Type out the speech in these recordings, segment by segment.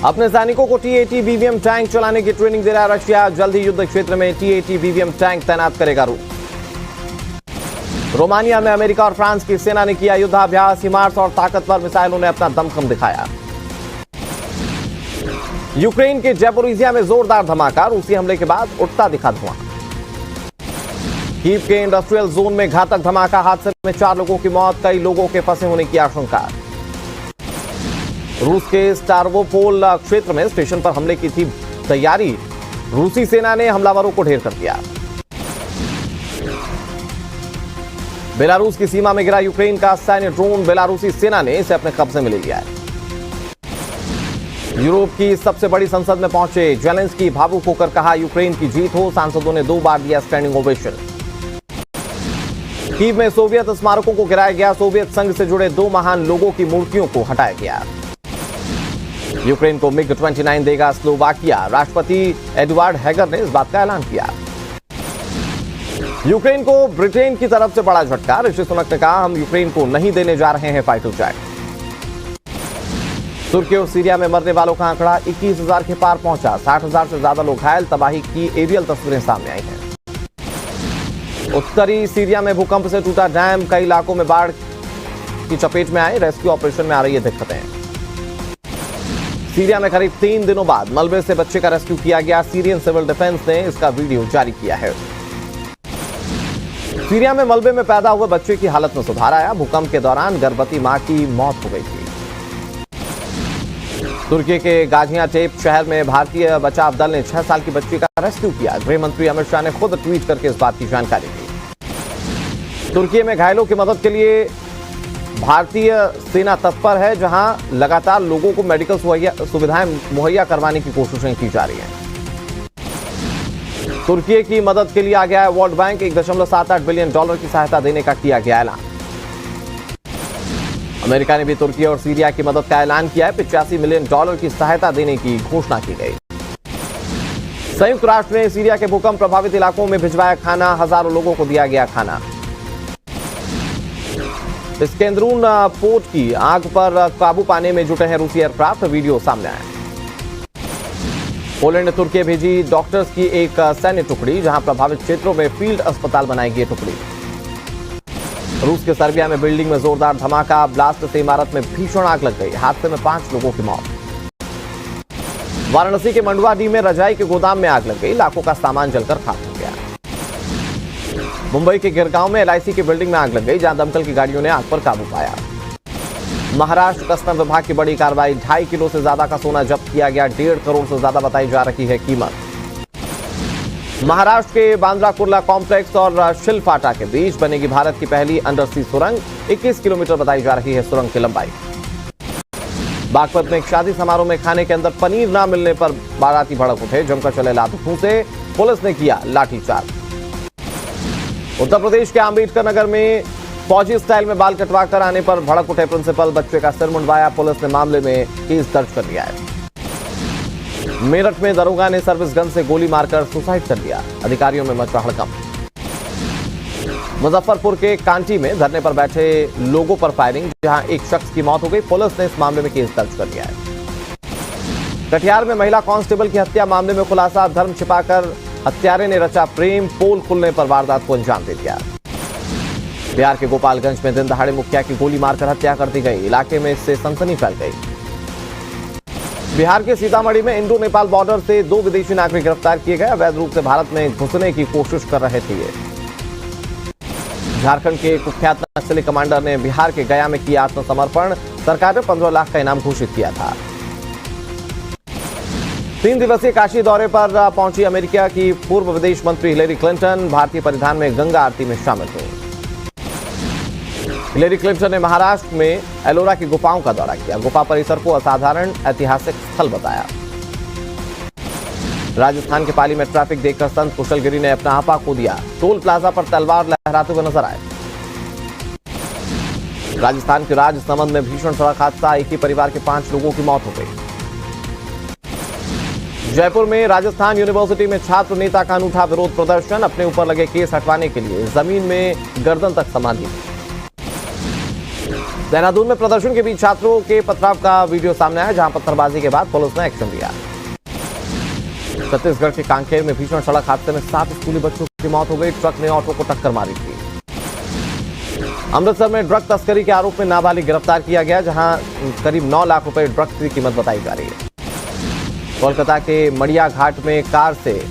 अपने सैनिकों को टी-80 बीवीएम टैंक चलाने की ट्रेनिंग दे रहा है रशिया। जल्द ही युद्ध क्षेत्र में टी-80 बीवीएम टैंक तैनात करेगा रूस। रोमानिया में अमेरिका और फ्रांस की सेना ने किया युद्धाभ्यास। हिमार्स और ताकतवर मिसाइलों ने अपना दमखम दिखाया। यूक्रेन के जैपोरिजिया में जोरदार धमाका। रूसी हमले के बाद उठता दिखा धुआं। कीव के इंडस्ट्रियल जोन में घातक धमाका। हादसे में 4 लोगों की मौत, कई लोगों के फंसे होने की आशंका। रूस के स्टारोपोल क्षेत्र में स्टेशन पर हमले की थी तैयारी। रूसी सेना ने हमलावरों को ढेर कर दिया। बेलारूस की सीमा में गिरा यूक्रेन का सैन्य ड्रोन। बेलारूसी सेना ने इसे अपने कब्जे में ले लिया है। यूरोप की सबसे बड़ी संसद में पहुंचे जेलेंस्की। भावुक होकर कहा यूक्रेन की जीत हो। सांसदों ने 2 बार दिया स्टैंडिंग ओवेशन। कीव में सोवियत स्मारकों को गिराया गया। सोवियत संघ से जुड़े 2 महान लोगों की मूर्तियों को हटाया गया। यूक्रेन को मिग-29 देगा स्लोवाकिया। राष्ट्रपति एडवार्ड हैगर ने इस बात का ऐलान किया। यूक्रेन को ब्रिटेन की तरफ से बड़ा झटका। ऋषि सुनक ने कहा हम यूक्रेन को नहीं देने जा रहे हैं फाइटर जेट। तुर्की और सीरिया में मरने वालों का आंकड़ा 21,000 के पार पहुंचा। 60,000 से ज्यादा लोग घायल। तबाही की एरियल तस्वीरें सामने आई हैं। उत्तरी सीरिया में भूकंप से टूटा डैम। कई इलाकों में बाढ़ की चपेट में आए। रेस्क्यू ऑपरेशन में आ रही है दिक्कतें। सीरिया में करीब 3 दिनों बाद मलबे से बच्चे का रेस्क्यू किया गया। सीरियन सिविल डिफेंस ने इसका वीडियो जारी किया है। सीरिया में मलबे में पैदा हुए बच्चे की हालत में सुधार आया। भूकंप के दौरान गर्भवती मां की मौत हो गई थी। तुर्की के गाजियाटेप शहर में भारतीय बचाव दल ने 6 साल की बच्ची का रेस्क्यू किया। गृह मंत्री अमित शाह ने खुद ट्वीट करके इस बात की जानकारी दी। तुर्की में घायलों की मदद के लिए भारतीय सेना तत्पर है, जहां लगातार लोगों को मेडिकल सुविधाएं मुहैया करवाने की कोशिशें की जा रही हैं। तुर्की की मदद के लिए आ गया है वर्ल्ड बैंक। $1.78 बिलियन की सहायता देने का किया गया ऐलान। अमेरिका ने भी तुर्की और सीरिया की मदद का ऐलान किया है। $85 मिलियन की सहायता देने की घोषणा की गई। संयुक्त राष्ट्र ने सीरिया के भूकंप प्रभावित इलाकों में भिजवाया खाना। हजारों लोगों को दिया गया खाना। स्केंद्रून पोर्ट की आग पर काबू पाने में जुटे हैं रूसी एयरक्राफ्ट। वीडियो सामने आया। पोलैंड ने तुर्की भेजी डॉक्टर्स की एक सैन्य टुकड़ी, जहां प्रभावित क्षेत्रों में फील्ड अस्पताल बनाएगी ये टुकड़ी। रूस के सर्बिया में बिल्डिंग में जोरदार धमाका। ब्लास्ट से इमारत में भीषण आग लग गई। हादसे में 5 लोगों की मौत। वाराणसी के मंडुआडीह में रजाई के गोदाम में आग लग गई। लाखों का सामान जलकर खाक हो गया। मुंबई के गिरगांव में LIC की बिल्डिंग में आग लग गई, जहां दमकल की गाड़ियों ने आग पर काबू पाया। महाराष्ट्र कस्टम विभाग की बड़ी कार्रवाई। 2.5 किलो से ज्यादा का सोना जब्त किया गया। 1.5 करोड़ से ज्यादा बताई जा रही है कीमत। महाराष्ट्र के बांद्रा कुर्ला कॉम्प्लेक्स और शिलफाटा के बीच बनेगी भारत की पहली अंडर सी सुरंग। 21 किलोमीटर बताई जा रही है सुरंग की लंबाई। बागपत में एक शादी समारोह में खाने के अंदर पनीर न मिलने पर बाराती भड़क उठे। जमकर चले लातू से पुलिस ने किया लाठीचार्ज। उत्तर प्रदेश के अंबेडकर नगर में फौजी स्टाइल में बाल कटवा कर आने पर भड़क उठे प्रिंसिपल। बच्चे का सिर मुंडवाया। पुलिस ने मामले में केस दर्ज कर लिया है। मेरठ में दरोगा ने सर्विस गन से गोली मारकर सुसाइड कर लिया। अधिकारियों में मचा हड़कंप। मुजफ्फरपुर के कांटी में धरने पर बैठे लोगों पर फायरिंग, जहां एक शख्स की मौत हो गई। पुलिस ने इस मामले में केस दर्ज कर लिया है। कटिहार में महिला कांस्टेबल की हत्या मामले में खुलासा। धर्म छिपाकर हत्यारे ने रचा प्रेम। पोल खुलने पर वारदात को अंजाम दे दिया। बिहार के गोपालगंज में दिन दहाड़े मुखिया की गोली मारकर हत्या कर दी गई। इलाके में इससे सनसनी फैल गई। बिहार के सीतामढ़ी में इंडो नेपाल बॉर्डर से 2 विदेशी नागरिक गिरफ्तार किए गए। अवैध रूप से भारत में घुसने की कोशिश कर रहे थे ये। झारखंड के कुख्यात नक्सली कमांडर ने बिहार के गया में किया आत्मसमर्पण। सरकार ने 15 लाख का इनाम घोषित किया था। 3 दिवसीय काशी दौरे पर पहुंची अमेरिका की पूर्व विदेश मंत्री हिलेरी क्लिंटन। भारतीय परिधान में गंगा आरती में शामिल हुई। हिलेरी क्लिंटन ने महाराष्ट्र में एलोरा की गुफाओं का दौरा किया। गुफा परिसर को असाधारण ऐतिहासिक स्थल बताया। राजस्थान के पाली में ट्रैफिक देखकर संत कुशलगिरी ने अपना आपा खो दिया। टोल प्लाजा पर तलवार लहराते हुए नजर आए। राजस्थान के राजसमंद में भीषण सड़क हादसा। एक ही परिवार के 5 लोगों की मौत हो गई। जयपुर में राजस्थान यूनिवर्सिटी में छात्र नेता का अनूठा विरोध प्रदर्शन। अपने ऊपर लगे केस हटवाने के लिए जमीन में गर्दन तक समाधि। देहरादून में प्रदर्शन के बीच छात्रों के पथराव का वीडियो सामने आया, जहां पत्थरबाजी के बाद पुलिस ने एक्शन लिया। छत्तीसगढ़ के कांकेर में भीषण सड़क हादसे में 7 स्कूली बच्चों की मौत हो गई। ट्रक ने ऑटो को टक्कर मारी थी। अमृतसर में ड्रग तस्करी के आरोप में नाबालिग गिरफ्तार किया गया, जहां करीब 9 लाख रुपए ड्रग्स की कीमत बताई जा रही है। कोलकाता के मड़िया घाट में कार से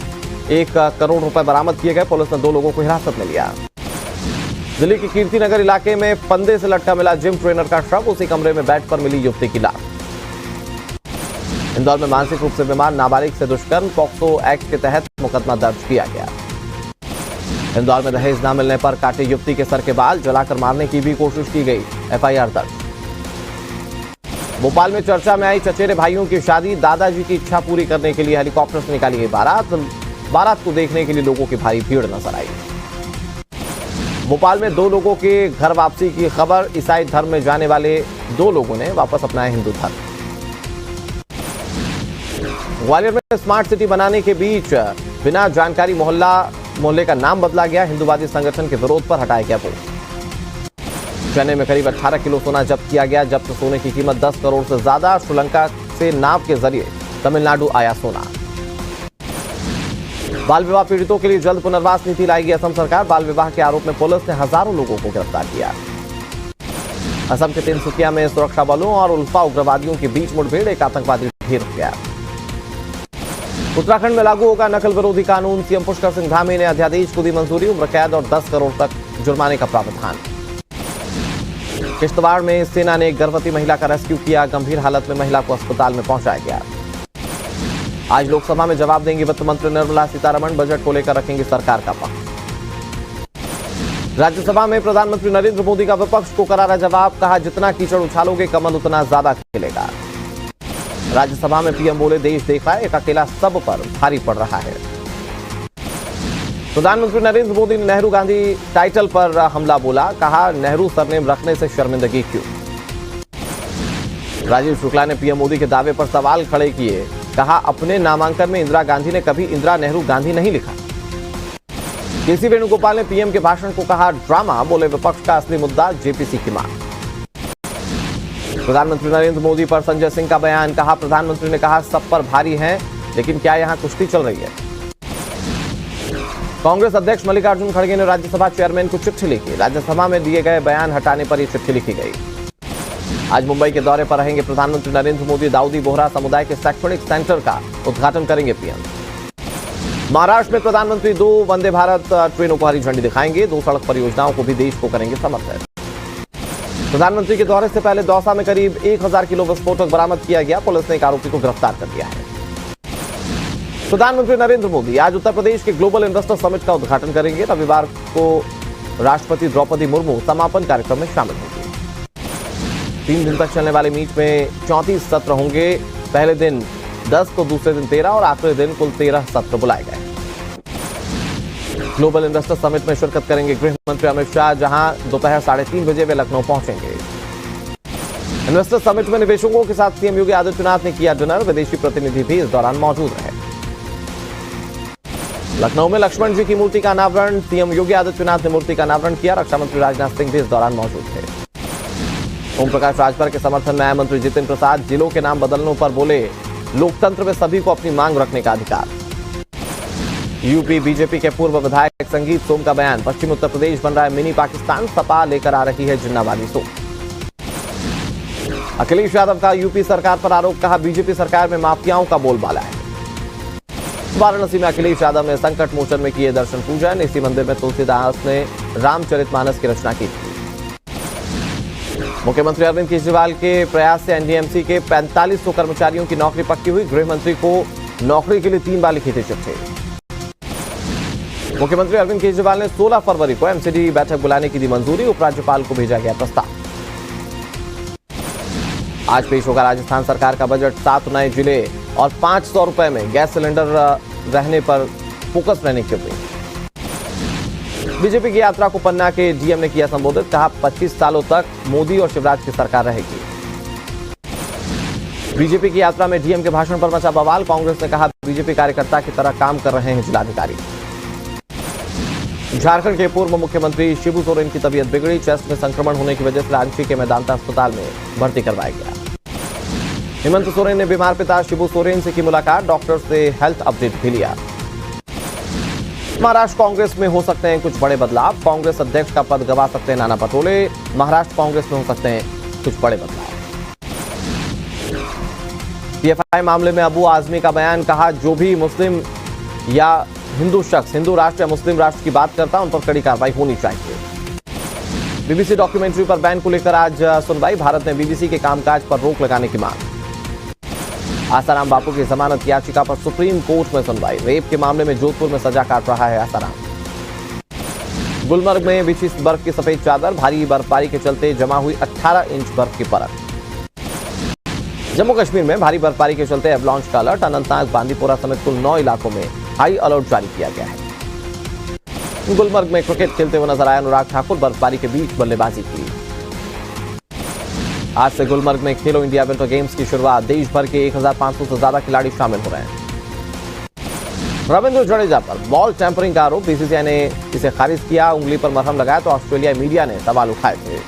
1 करोड़ रुपए बरामद किए गए। पुलिस ने 2 लोगों को हिरासत में लिया। दिल्ली के कीर्तिनगर इलाके में फंदे से लटका मिला जिम ट्रेनर का शव, उसी कमरे में बेड पर मिली युवती की लाश। इंदौर में मानसिक रूप से बीमार नाबालिग से दुष्कर्म, पॉक्सो एक्ट के तहत मुकदमा दर्ज किया गया। इंदौर में दहेज न मिलने पर काटे युवती के सर के बाल, जलाकर मारने की भी कोशिश की गई, एफआईआर दर्ज। भोपाल में चर्चा में आई चचेरे भाइयों की शादी, दादाजी की इच्छा पूरी करने के लिए हेलीकॉप्टर से निकाली गई बारात को देखने के लिए लोगों की भारी भीड़ नजर आई। भोपाल में 2 लोगों के घर वापसी की खबर, ईसाई धर्म में जाने वाले 2 लोगों ने वापस अपनाया हिंदू धर्म। ग्वालियर में स्मार्ट सिटी बनाने के बीच बिना जानकारी मोहल्ले का नाम बदला गया, हिंदूवादी संगठन के विरोध पर हटाया गया बोर्ड। चेन्नई में करीब 18 किलो सोना जब्त किया गया, जब्त सोने की कीमत 10 करोड़ से ज्यादा। श्रीलंका से नाव के जरिए तमिलनाडु आया सोना। बाल विवाह पीड़ितों के लिए जल्द पुनर्वास नीति लाएगी असम सरकार। बाल विवाह के आरोप में पुलिस ने हजारों लोगों को गिरफ्तार किया। असम के तिनसुकिया में सुरक्षा बलों और उल्फा उग्रवादियों के बीच मुठभेड़, एक आतंकवादी ढेर हो गया। उत्तराखंड में लागू होगा नकल विरोधी कानून, सीएम पुष्कर सिंह धामी ने अध्यादेश को दी मंजूरी। उम्र कैद और 10 करोड़ तक जुर्माने का प्रावधान। किश्तवाड़ में सेना ने एक गर्भवती महिला का रेस्क्यू किया, गंभीर हालत में महिला को अस्पताल में पहुंचाया गया। आज लोकसभा में जवाब देंगी वित्त मंत्री निर्मला सीतारमण, बजट को लेकर रखेंगी सरकार का पक्ष। राज्यसभा में प्रधानमंत्री नरेंद्र मोदी का विपक्ष को करारा जवाब, कहा जितना कीचड़ उछालोगे कमल उतना ज्यादा खिलेगा। राज्यसभा में पीएम बोले देश देख रहा है, एक अकेला सब पर भारी पड़ रहा है। प्रधानमंत्री नरेंद्र मोदी ने नेहरू गांधी टाइटल पर हमला बोला, कहा नेहरू सरनेम रखने से शर्मिंदगी क्यों। राजीव शुक्ला ने पीएम मोदी के दावे पर सवाल खड़े किए, कहा अपने नामांकन में इंदिरा गांधी ने कभी इंदिरा नेहरू गांधी नहीं लिखा। केसी वेणुगोपाल ने पीएम के भाषण को कहा ड्रामा, बोले विपक्ष का असली मुद्दा जेपीसी की मांग। प्रधानमंत्री नरेंद्र मोदी पर संजय सिंह का बयान, कहा प्रधानमंत्री ने कहा सब पर भारी है, लेकिन क्या यहां कुश्ती चल रही है। कांग्रेस अध्यक्ष मल्लिकार्जुन खड़गे ने राज्यसभा चेयरमैन को चिट्ठी लिखी। राज्यसभा में दिए गए बयान हटाने पर यह चिट्ठी लिखी गई। आज मुंबई के दौरे पर रहेंगे प्रधानमंत्री नरेंद्र मोदी। दाऊदी बोहरा समुदाय के शैक्षणिक सेंटर का उद्घाटन करेंगे पीएम। महाराष्ट्र में प्रधानमंत्री 2 वंदे भारत ट्रेनों को हरी झंडी दिखाएंगे। 2 सड़क परियोजनाओं को भी देश को करेंगे समर्पित। प्रधानमंत्री के दौरे से पहले दौसा में करीब 1000 किलो विस्फोटक बरामद किया गया। पुलिस ने एक आरोपी को गिरफ्तार कर लिया है। प्रधानमंत्री नरेंद्र मोदी आज उत्तर प्रदेश के ग्लोबल इन्वेस्टर समिट का उद्घाटन करेंगे। रविवार को राष्ट्रपति द्रौपदी मुर्मू समापन कार्यक्रम में शामिल होंगे। 3 दिन तक चलने वाले मीट में 34 सत्र होंगे। पहले दिन 10 तो दूसरे दिन 13 और आखिरी दिन कुल 13 सत्र बुलाए गए। ग्लोबल इन्वेस्टर समिट में शिरकत करेंगे गृह मंत्री अमित शाह, जहां दोपहर 3:30 बजे वे लखनऊ पहुंचेंगे। इन्वेस्टर समिट में निवेशकों के साथ सीएम योगी आदित्यनाथ ने किया डिनर। विदेशी प्रतिनिधि भी इस दौरान मौजूद रहे। लखनऊ में लक्ष्मण जी की मूर्ति का अनावरण, सीएम योगी आदित्यनाथ ने मूर्ति का अनावरण किया। रक्षा मंत्री राजनाथ सिंह भी इस दौरान मौजूद थे। ओम प्रकाश राजभर के समर्थन में आए मंत्री जितेंद्र प्रसाद जिलों के नाम बदलने पर बोले लोकतंत्र में सभी को अपनी मांग रखने का अधिकार। यूपी बीजेपी के पूर्व विधायक संगीत सोम का बयान, पश्चिम उत्तर प्रदेश बन रहा है मिनी पाकिस्तान, सपा लेकर आ रही है जिन्नावादी सोच। अखिलेश यादव का यूपी सरकार पर आरोप, कहा बीजेपी सरकार में माफियाओं का बोलबाला है। वाराणसी में अखिलेश यादव ने संकट मोचन में किए दर्शन पूजन। इसी मंदिर में तुलसीदास ने रामचरितमानस की रचना की थी। मुख्यमंत्री अरविंद केजरीवाल के प्रयास से एनडीएमसी के 4500 कर्मचारियों की नौकरी पक्की हुई। गृह मंत्री को नौकरी के लिए 3 बार लिखी थी चिट्ठी। मुख्यमंत्री अरविंद केजरीवाल ने 16 फरवरी को एमसीडी बैठक बुलाने की दी मंजूरी। उपराज्यपाल को भेजा गया प्रस्ताव। आज पेश होगा राजस्थान सरकार का बजट। 7 नए जिले और 500 रुपए में गैस सिलेंडर रहने पर फोकस रहने की अपील। बीजेपी की यात्रा को पन्ना के डीएम ने किया संबोधित, कहा 25 सालों तक मोदी और शिवराज की सरकार रहेगी। बीजेपी की यात्रा में डीएम के भाषण पर मचा बवाल। कांग्रेस ने कहा बीजेपी कार्यकर्ता की तरह काम कर रहे हैं जिलाधिकारी। झारखंड के पूर्व मुख्यमंत्री शिबू सोरेन की तबीयत बिगड़ी। चेस्ट में संक्रमण होने की वजह से रांची के मेदांता अस्पताल में भर्ती करवाया गया। हेमंत सोरेन ने बीमार पिता शिबू सोरेन से की मुलाकात, डॉक्टर से हेल्थ अपडेट भी लिया। महाराष्ट्र कांग्रेस में हो सकते हैं कुछ बड़े बदलाव, कांग्रेस अध्यक्ष का पद गंवा सकते हैं नाना पटोले। महाराष्ट्र कांग्रेस में हो सकते हैं कुछ बड़े बदलाव। पीएफआई मामले में अबू आजमी का बयान, कहा जो भी मुस्लिम या हिंदू शख्स हिंदू राष्ट्र या मुस्लिम राष्ट्र की बात करता है उन पर कड़ी कार्रवाई होनी चाहिए। बीबीसी डॉक्यूमेंट्री पर बैन को लेकर आज सुनवाई, भारत ने बीबीसी के कामकाज पर रोक लगाने की मांग। आसाराम बापू की जमानत याचिका पर सुप्रीम कोर्ट में सुनवाई, रेप के मामले में जोधपुर में सजा काट रहा है आसाराम। गुलमर्ग में बिछी बर्फ की सफेद चादर, भारी बर्फबारी के चलते जमा हुई 18 इंच बर्फ की परत। जम्मू कश्मीर में भारी बर्फबारी के चलते एवलांच का अलर्ट, अनंतनाग बांदीपोरा समेत कुल 9 इलाकों में हाई अलर्ट जारी किया गया है। गुलमर्ग में क्रिकेट खेलते हुए नजर आए अनुराग ठाकुर, बर्फबारी के बीच बल्लेबाजी की। आज से गुलमर्ग में खेलो इंडिया विंटर गेम्स की शुरुआत, देश भर के 1500 से ज्यादा खिलाड़ी शामिल हो रहे हैं। रविंद्र जडेजा पर बॉल टैंपरिंग का आरोप, बीसीसीआई ने इसे खारिज किया। उंगली पर मरहम लगाया तो ऑस्ट्रेलियाई मीडिया ने सवाल उठाए थे।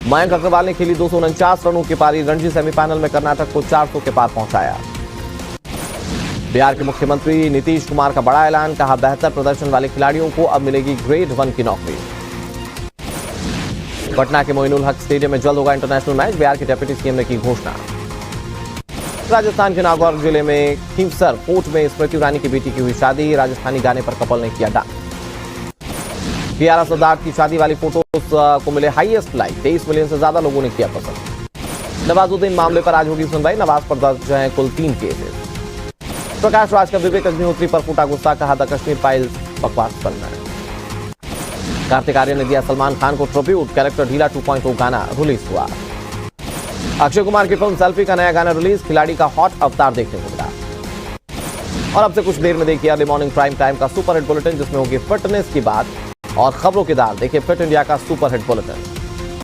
मयंक अग्रवाल ने खेली 249 रनों की पारी, रणजी सेमीफाइनल में कर्नाटक को 400 के पार पहुंचाया। बिहार के मुख्यमंत्री नीतीश कुमार का बड़ा ऐलान, कहा बेहतर प्रदर्शन वाले खिलाड़ियों को अब मिलेगी ग्रेड 1 की नौकरी। पटना के मोइनुल हक स्टेडियम में जल्द होगा इंटरनेशनल मैच, बिहार के डिप्टी सीएम ने की घोषणा। राजस्थान के नागौर जिले में खींवसर फोर्ट में स्मृति ईरानी की बेटी की हुई शादी, राजस्थानी गाने पर कपल ने किया डांस। कियारा सरदार की शादी वाली फोटोज को मिले हाईएस्ट लाइक, 23 मिलियन से ज्यादा लोगों ने किया पसंद। नवाजुद्दीन मामले पर आज होगी सुनवाई, नवाज पर दर्ज हैं कुल 3 केसेस। प्रकाश राज का विवेक अग्निहोत्री पर फूटा गुस्सा, कहा द कश्मीर फाइल्स बकवास बनना है। कार्तिक आर्यन ने दिया सलमान खान को ट्रिब्यूट, कैरेक्टर ढीला 2.0 गाना रिलीज हुआ। अक्षय कुमार की फिल्म सेल्फी का नया गाना रिलीज, खिलाड़ी का हॉट अवतार देखने को मिला। और अब से कुछ देर में देखिए अर्ली मॉर्निंग प्राइम टाइम का सुपर हिट बुलेटिन, जिसमें होगी फिटनेस की बात और खबरों की दाल। देखिए फिट इंडिया का सुपर हिट बुलेटिन।